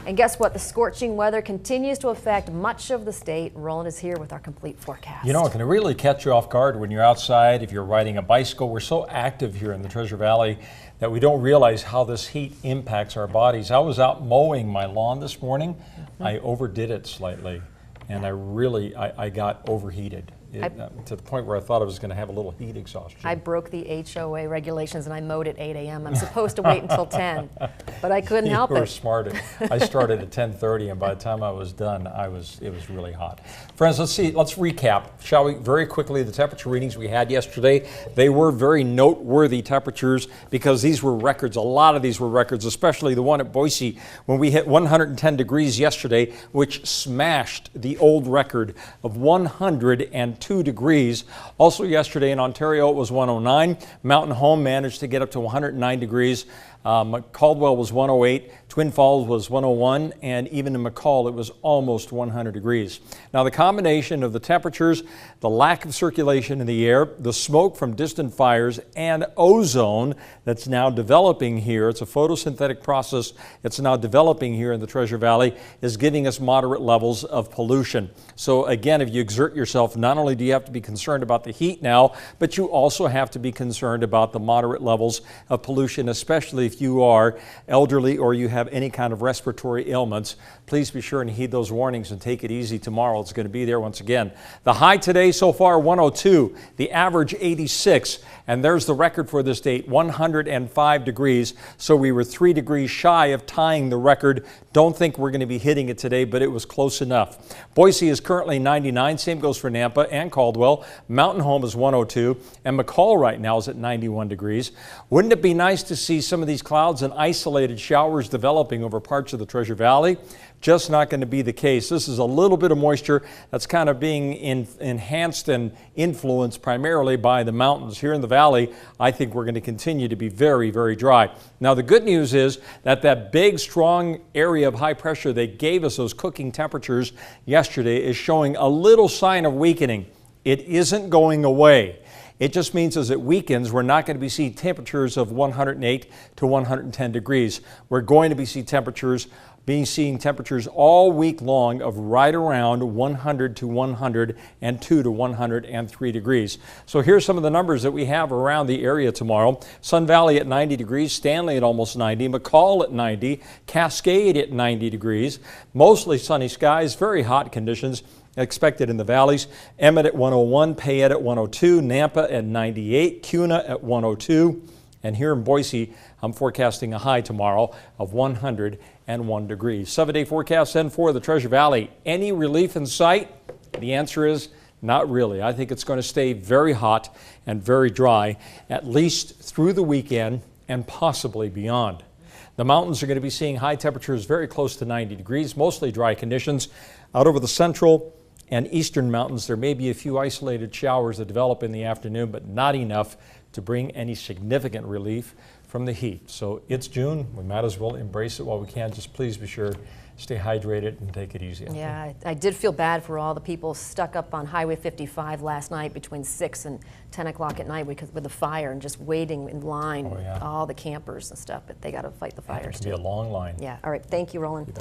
And guess what? The scorching weather continues to affect much of the state. Roland is here with our complete forecast. You know, it can really catch you off guard when you're outside, if you're riding a bicycle. We're so active here in the Treasure Valley that we don't realize how this heat impacts our bodies. I was out mowing my lawn this morning. I overdid it slightly, and I got overheated. To the point where I thought I was going to have a little heat exhaustion. I broke the HOA regulations and I mowed at 8 a.m. I'm supposed to wait until 10, but I couldn't help it. You were smart. I started at 10:30, and by the time I was done, it was really hot. Friends, let's recap, shall we, very quickly, the temperature readings we had yesterday. They were very noteworthy temperatures because these were records. A lot of these were records, especially the one at Boise when we hit 110 degrees yesterday, which smashed the old record of 102 degrees. Also yesterday in Ontario it was 109. Mountain Home managed to get up to 109 degrees. Caldwell was 108, Twin Falls was 101, and even in McCall it was almost 100 degrees. Now the combination of the temperatures, the lack of circulation in the air, the smoke from distant fires, and ozone that's now developing here, it's a photosynthetic process that's now developing here in the Treasure Valley, is giving us moderate levels of pollution. So again, if you exert yourself, not only do you have to be concerned about the heat now, but you also have to be concerned about the moderate levels of pollution, especially if you are elderly or you have any kind of respiratory ailments. Please be sure and heed those warnings and take it easy tomorrow. It's going to be there once again. The high today so far 102, the average 86, and there's the record for this date, 105 degrees. So we were 3 degrees shy of tying the record. Don't think we're going to be hitting it today, but it was close enough. Boise is currently 99. Same goes for Nampa and Caldwell. Mountain Home is 102, and McCall right now is at 91 degrees. Wouldn't it be nice to see some of these clouds and isolated showers developing over parts of the Treasure Valley? Just not going to be the case. This is a little bit of moisture that's kind of being enhanced and influenced primarily by the mountains. Here in the valley, I think we're going to continue to be very, very dry. Now, the good news is that big, strong area of high pressure that gave us those cooking temperatures yesterday is showing a little sign of weakening. It isn't going away. It just means as it weakens, we're not going to be seeing temperatures of 108 to 110 degrees. We're going to be seeing temperatures all week long of right around 100 to 102 to 103 degrees. So here's some of the numbers that we have around the area tomorrow. Sun Valley at 90 degrees, Stanley at almost 90, McCall at 90, Cascade at 90 degrees, mostly sunny skies, very hot conditions expected in the valleys. Emmett at 101, Payette at 102, Nampa at 98, Kuna at 102, and here in Boise, I'm forecasting a high tomorrow of 101 degrees. 7-day forecast then for the Treasure Valley. Any relief in sight? The answer is not really. I think it's going to stay very hot and very dry, at least through the weekend and possibly beyond. The mountains are going to be seeing high temperatures very close to 90 degrees, mostly dry conditions. Out over the central and eastern mountains, there may be a few isolated showers that develop in the afternoon, but not enough to bring any significant relief from the heat. So it's June. We might as well embrace it while we can. Just please be sure, stay hydrated and take it easy. Yeah, I did feel bad for all the people stuck up on Highway 55 last night between 6 and 10 o'clock at night with the fire and just waiting in line. Oh, yeah. All the campers and stuff, but they got to fight the fires. It could be a long line. Yeah. All right. Thank you, Roland.